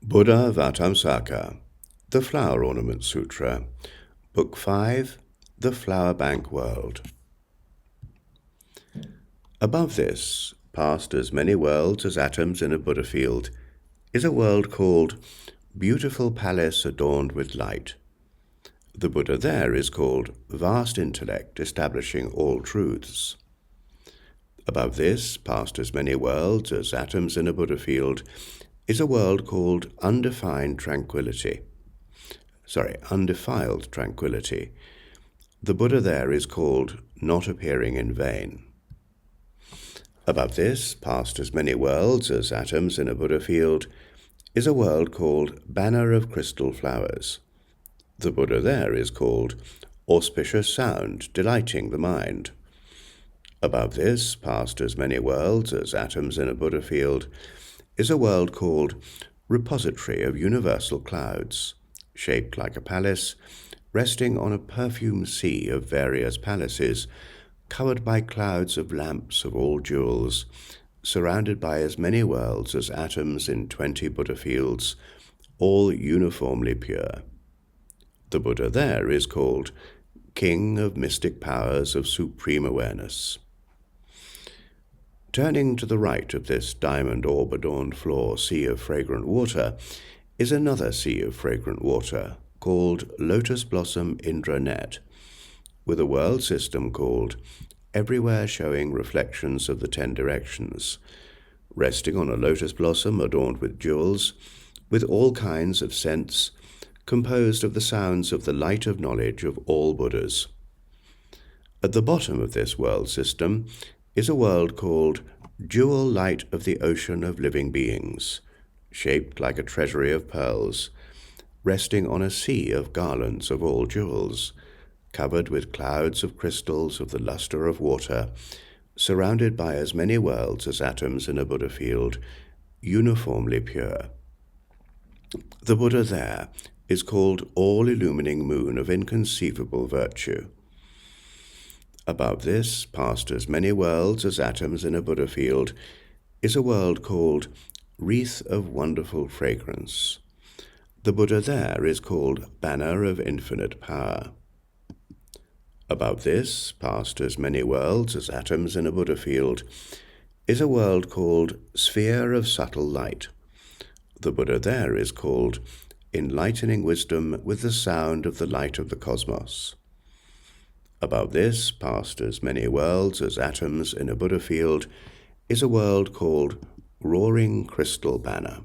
Buddhāvataṃsaka, the Flower Ornament Sutra, Book 5, the Flower Bank World. Above this, past as many worlds as atoms in a Buddha field, is a world called Beautiful Palace Adorned with Light. The Buddha there is called Vast Intellect Establishing All Truths. Above this, past as many worlds as atoms in a Buddha field, is a world called Undefiled Tranquility. The Buddha there is called Not Appearing in Vain. Above this, past as many worlds as atoms in a Buddha field, is a world called Banner of Crystal Flowers. The Buddha there is called Auspicious Sound, Delighting the Mind. Above this, past as many worlds as atoms in a Buddha field, is a world called Repository of Universal Clouds, shaped like a palace, resting on a perfumed sea of various palaces, covered by clouds of lamps of all jewels, surrounded by as many worlds as atoms in 20 Buddha fields, all uniformly pure. The Buddha there is called King of Mystic Powers of Supreme Awareness. Turning to the right of this diamond orb-adorned floor sea of fragrant water is another sea of fragrant water called Lotus Blossom Indra Net, with a world system called Everywhere Showing Reflections of the 10 Directions, resting on a lotus blossom adorned with jewels, with all kinds of scents, composed of the sounds of the light of knowledge of all Buddhas. At the bottom of this world system is a world called Jewel Light of the Ocean of Living Beings, shaped like a treasury of pearls, resting on a sea of garlands of all jewels, covered with clouds of crystals of the luster of water, surrounded by as many worlds as atoms in a Buddha field, uniformly pure. The Buddha there is called All-Illumining Moon of Inconceivable Virtue. Above this, past as many worlds as atoms in a Buddha field, is a world called Wreath of Wonderful Fragrance. The Buddha there is called Banner of Infinite Power. Above this, past as many worlds as atoms in a Buddha field, is a world called Sphere of Subtle Light. The Buddha there is called Enlightening Wisdom with the Sound of the Light of the Cosmos. Above this, past as many worlds as atoms in a Buddha field, is a world called Roaring Crystal Banner.